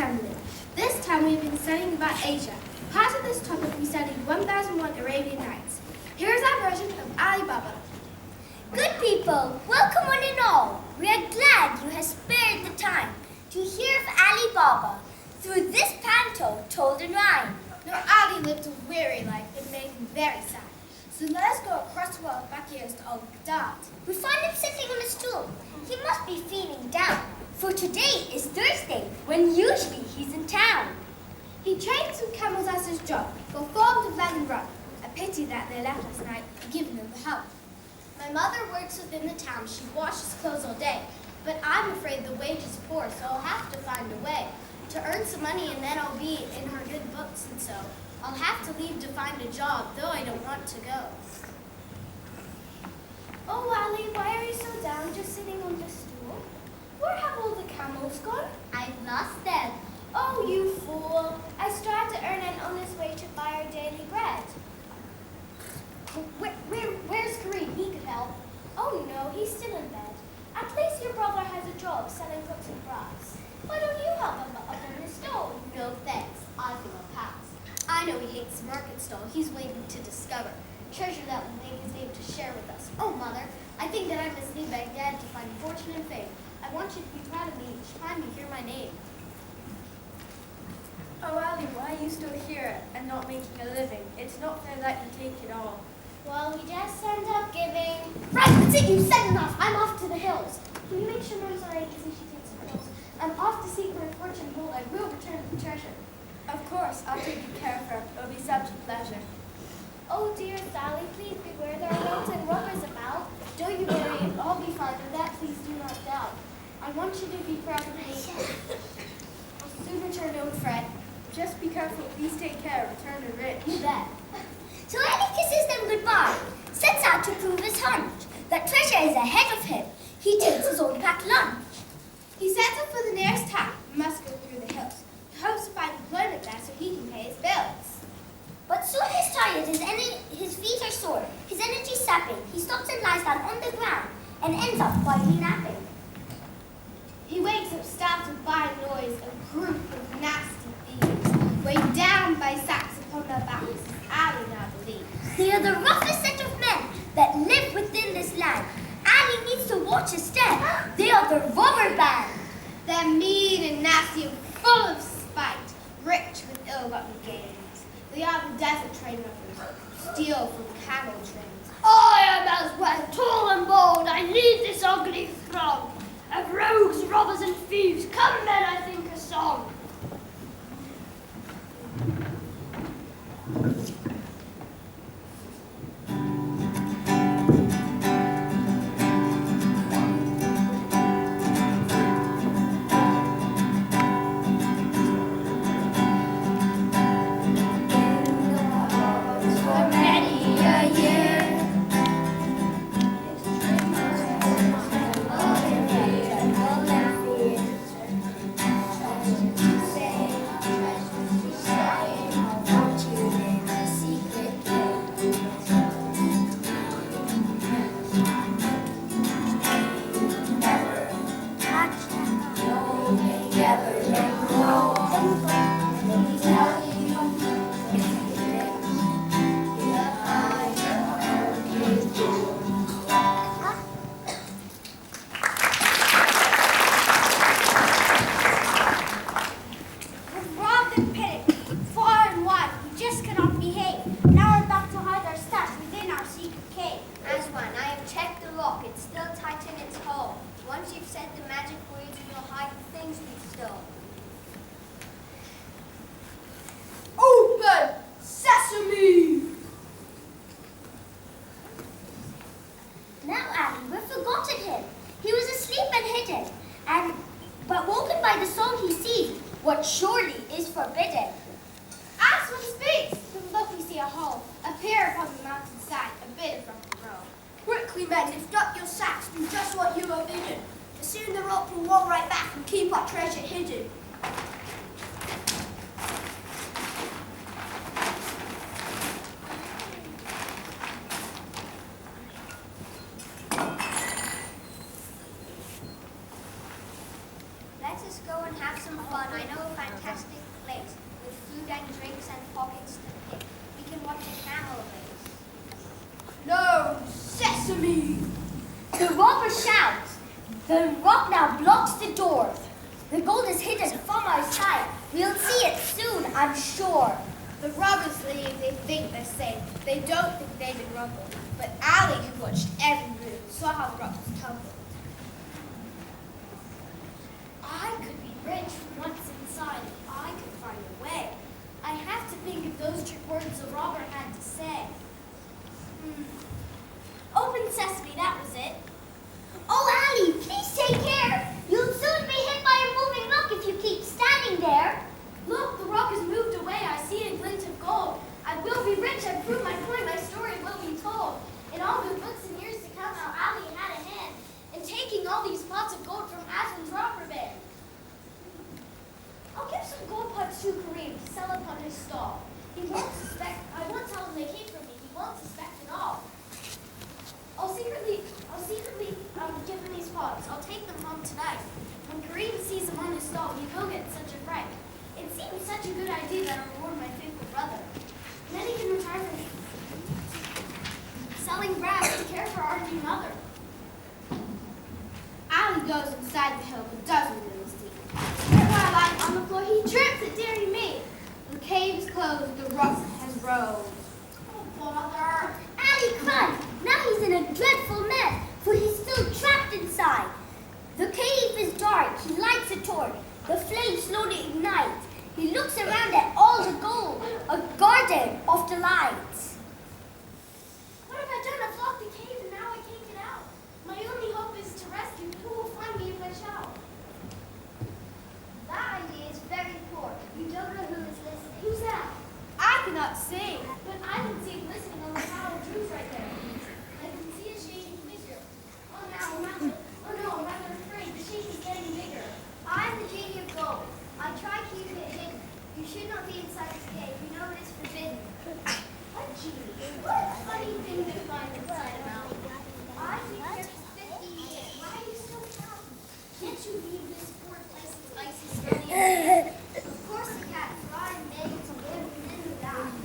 Assembly. This time we've been studying about Asia. Part of this topic we studied 1001 Arabian Nights. Here's our version of Ali Baba. Good people, welcome one and all. We are glad you have spared the time to hear of Ali Baba through this panto told in rhyme. Now Ali lived a weary life and made him very sad. So let us go across the world back years to old Baghdad. We find him sitting on a stool. He must be feeling down, for today is Thursday, when usually he's in town. He trained some camels as his job, performed a wagon run. A pity that they left last night, given him the help. My mother works within the town. She washes clothes all day. But I'm afraid the wage is poor, so I'll have to find a way to earn some money, and then I'll be in her good books, and so I'll have to leave to find a job, though I don't want to go. Oh, Ali, why are you so down, just sitting on the stool? Where have all the camels gone? I've lost them. Oh, you fool. I strive to earn an honest way to buy our daily bread. Where's Kareem? He could help. Oh, no, he's still in bed. At least your brother has a job selling cooks and brass. Why don't you help him up on his stove? No thanks, I think I'll pass. I know he hates the market stall. He's waiting to discover treasure that will make his name to share with us. Oh, Mother, I think that I must leave Baghdad to find fortune and fame. I want you to be proud of me each time you hear my name. Oh, Ali, why are you still here and not making a living? It's not fair that you take it all. Well, we just end up giving... Right, that's it, you've said enough. I'm off to the hills. Can you make sure Mom's alright and see she takes her pills? I'm off to seek my fortune, hold. I will return the treasure. Of course, I'll take good care of her. It'll be such a pleasure. Oh, dear Sally, please beware. There are mountain robbers about. Don't you worry, I'll be fine. Of that, please do not doubt. I want you to be proud of me. I'll soon return, don't fret. Just be careful. Please take care. Return her rich. You bet. So Ali kisses them goodbye, sets out to prove his hunch that treasure is ahead of him. He takes his own packed lunch. He sets up for the nearest town. Must go through the hills. He hopes to find employment there so he can pay his bills. But soon he's tired, his feet are sore, his energy sapping. He stops and lies down on the ground and ends up quietly napping. He wakes up startled by a noise, a group of nasty thieves, weighed down by sacks upon their backs, Ali now believes. They are the roughest set of men that live within this land. Ali needs to watch his step. They are the robber band. They're mean and nasty and full of spite, rich with ill-gotten gains. They are the desert train robbers, steal from camel trains. I am as well tall and bold. I lead this ugly throng of rogues, robbers, and thieves. Come, men, I think a song. What surely is forbidden. As one speaks, the look we see a hole appear upon the mountainside, a bit from the road. Quickly, men, lift up your sacks, do just what you are bidden. Soon the rope will roll right back and keep our treasure hidden. Let us go and have some fun. I know a fantastic place with food and drinks and pockets to pick. We can watch a camel race. No, sesame! The robber shouts. The rock now blocks the door. The gold is hidden from our sight. We'll see it soon, I'm sure. The robbers leave, they think they're safe. They don't think they've been rumbled. But Ali, who watched every move, saw how the rock was tumbled. I could be rich once inside if I could find a way. I have to think of those trick words the robber had to say. Open sesame, that was it. Oh, Ali, please take care. You'll soon be hit by a moving rock if you keep standing there. Look, the rock has moved away. I see a glint of gold. I will be rich. I prove my point. My story will be told. In all the books and years to come, how Ali had a hand in taking all these pots of gold from Aslan's robber band. I'll give some gold pots to Kareem to sell upon his stall. He won't suspect. I won't tell him they came from me. He won't suspect at all. I'll secretly give him these pots. I'll take them home tonight. When Kareem sees them on his stall, he will get such a fright. It seems such a good idea that I'll reward my faithful brother. And then he can retire from selling grass to care for our new mother. Ali goes inside the hill, but doesn't really see. Here while I'm on the floor, he trips at daring me. The cave's closed, the rock has rose. Oh, bother. Ali cried. Now he's in a dreadful mess, for he's still trapped inside. The cave is dark. He lights a torch. The flame slowly ignites. He looks around at all the gold, a garden of delights. What have I done? I've locked the cave and now I can't get out. My only hope is to rescue. Who will find me if I shout? That idea is very poor. You don't know who is listening. Who's that? I cannot sing, but I can see him listening on the tower of Drew's right there. I can see a shady figure. Oh no, I'm rather afraid. The shade is getting bigger. I'm the genie of gold. I try to keep it hidden. You should not be inside this cave. You know it is forbidden. What genie? What a funny thing to find inside a mountain. I've been here for 50 years. Why are you so proud? Can't you leave this poor place with icy smelly? Of course you can. For I am made to live within the valley.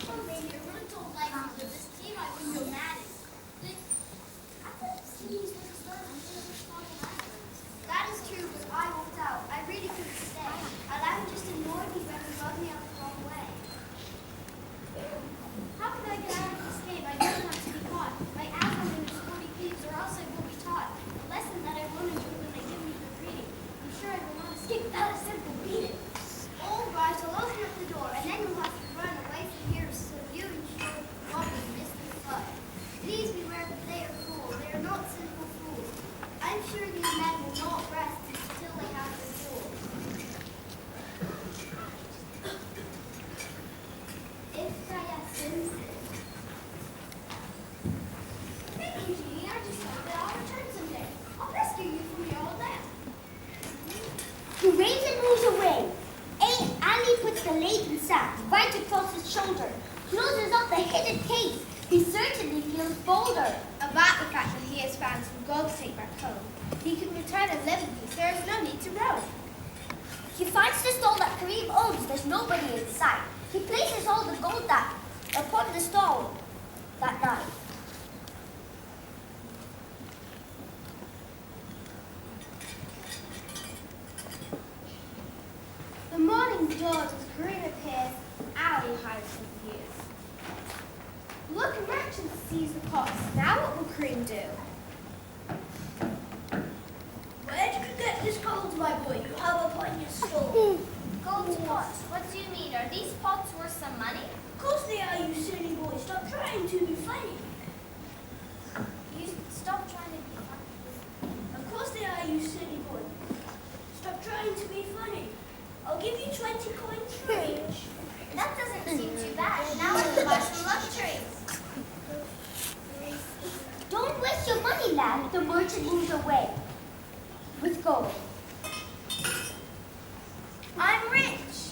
Oh, baby, I really don't like you with this team. I would go mad. I thought teams were starting to That is true, but I won't out. I really couldn't stay. Allow me just annoyed me when he rubbed me out the wrong way. How can I get out of this cave? I don't want to be caught. My Aslan and his 40 thieves, or else I will be taught. A lesson that I won't enjoy when they give me the reading. I'm sure I will not escape without a simple beating. All right, I'll open up the door, and then you'll have to run away from here so you and your woman miss the flood. Please beware that they are cruel. They are not simple fools. I'm sure these men will not rest until they have the jewel. If Diasin Thank you, Jeannie. I just hope that I'll return someday. I'll rescue you from your old land. The raven moves away. Ali puts the laden sack right across his shoulder, closes up the hidden case. He certainly feels bolder. About the fact that he has found some gold to take back home. He can return and live in peace. There is no need to roam. He finds the stall that Kareem owns. There's nobody in sight. He places all the gold upon the stall that night. The morning dawns as Kareem appears. Ali hides his views. Look, a merchant sees the cost. Now what will Kareem do? Where did you get this gold, my boy? You have upon your stall. Gold pots. What do you mean? Are these pots worth some money? Of course they are, you silly boy. Stop trying to be funny. You stop trying to be funny. Of course they are, you silly boy. Stop trying to be funny. I'll give you 20 coins for each. That doesn't seem too bad. Now I can buy some luxuries. Don't waste your money, lad. The merchant moves away with gold. I'm rich.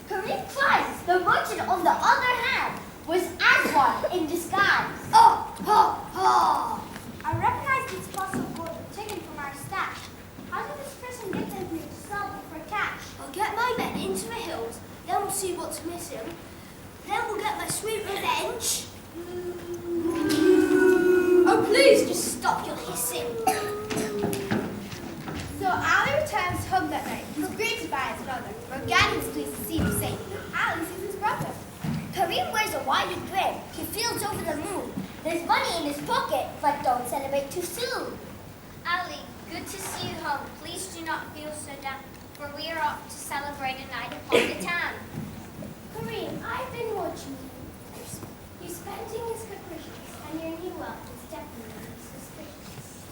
Kareem cries. The merchant, on the other hand, was Aswan in disguise. Oh, ha, ha! I recognize these pots of gold taken from our stash. How did this person get them here? see what's missing. Then we'll get my sweet revenge. Oh, please, just stop your hissing. So Ali returns home that night. He's greeted by his mother. Morgana is pleased to see him safe. Ali sees his brother. Kareem wears a wide grin. He feels over the moon. There's money in his pocket, but don't celebrate too soon. Ali, good to see you home. Please do not feel so down, for we are off to celebrate a night upon the town. Kareem, I've been watching you. You're spending his capricious, and your new wealth is definitely suspicious.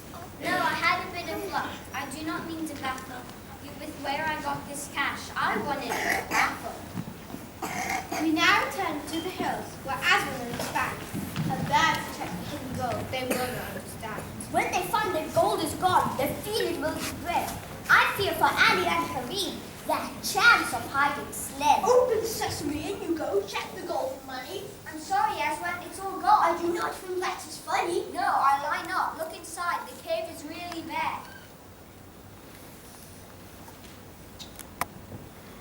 No, I had a bit of luck. I do not mean to baffle you with where I got this cash. I won it at a raffle. We now return to the hills where Aslan and his band have there to check the hidden gold they will not understand. When they find their gold is gone, their feeling will be dread. I fear for Ali and Kareem, their chance of hiding slim. Open sesame, in you go. Check the gold money. I'm sorry, Aswan, it's all gone. I do not think that is funny. No, I lie not. Look inside. The cave is really bare.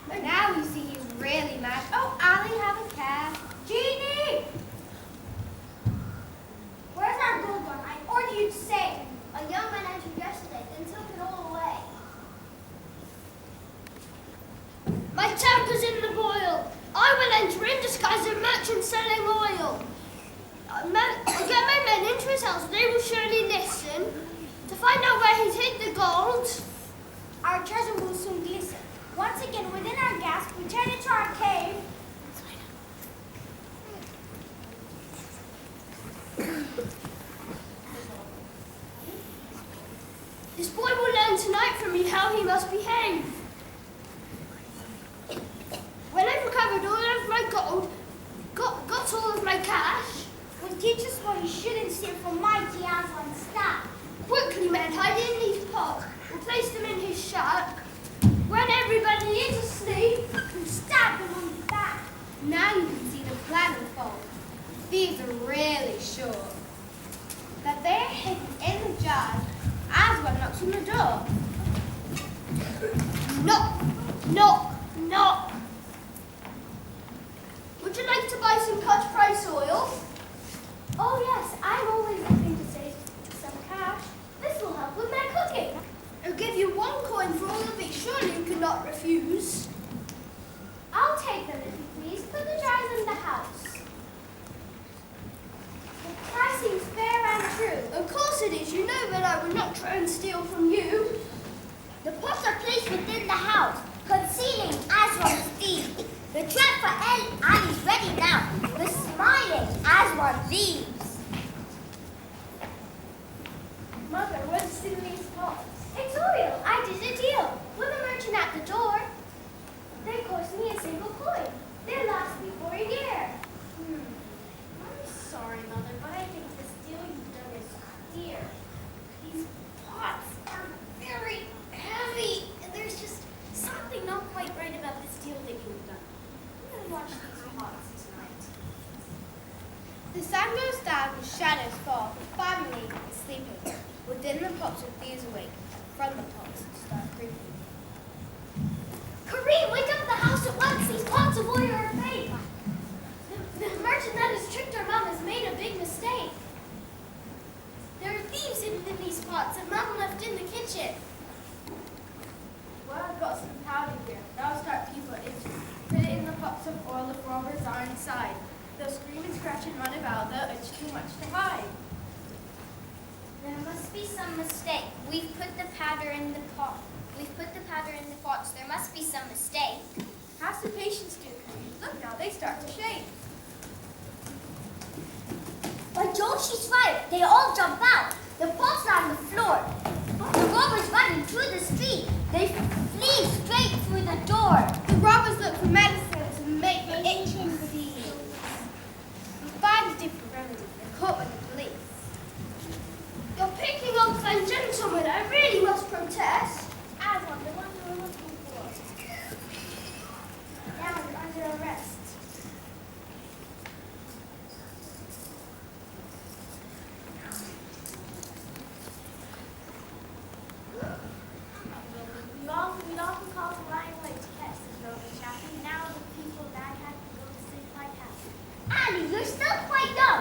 But now we see he's really mad. Oh, Ali, have a care. Genie! Where's our gold gone? I order you to say. A young man entered yesterday, then took it all away. My temper's in the boil. I will enter in disguise as a merchant selling oil. I'll get my men into his house. They will surely listen to find out where he's hid the gold. Our treasure will soon glisten. Once again, within our gasp, we turn into our cave. This boy will learn tonight from me how he must behave. When I've recovered all of my gold, got all of my cash, Will teach us what he shouldn't steal from mighty Aslan's staff. quickly men hide in these pots and place them in his shack. When everybody is asleep, And stab him on the back. Now you can see the plan unfold. Thieves are really sure that they are hidden in the jars. Aslan knocks on the door. knock, knock, knock. Would you like to buy some cut price oil? Oh yes, I'm always looking to save some cash. This will help with my cooking. I'll give you 1 coin for all of it. Surely you cannot refuse. I'll take them if you please. Put the jars in the house. The price seems fair and true. Of course it is. You know that I would not try and steal from you. The pots are placed within the house, concealing Aswan's deed. The trap for Ali is ready now. The smiling Aswan leaves. Mother, what's in these pots? It's oil. I did a deal with a merchant at the door. They cost me a single coin. They last me for a year. I'm sorry, Mother, but I think this deal you've done is dear. These pots are very heavy, and there's just something not quite right about this deal that you've done. I'm going to watch these pots tonight. The sun goes down, the shadows fall, the family is sleeping. Within the pots are thieves awake, from the pots start creeping. Kareem, wake up the house at once. These pots of oil are fake. The merchant that has tricked our mom has made a big mistake. There are thieves hidden in these pots that mom left in the kitchen. Well, I've got some powder here. That'll start people into. Put it in the pots of oil if robbers are inside. They'll scream and scratch and run about. They'll itch too much to hide. There must be some mistake. We've put the powder in the pot. We've put the powder in the pots. There must be some mistake. Have some patience, dear Kareem. Look now, they start to shake. By Jove, she's right. They all jump out. The pots are on the floor. The robbers running through the street. They flee straight through the door. The robbers look for medicine to make the itching cease. We find a different remedy. They're caught by the police. You're picking on fine gentlemen. I really must protest. Aswan, the one you were looking for. Now you're under arrest. We'd often call to lying awake to catch this roving chappie. Now Annie, you're still quite young.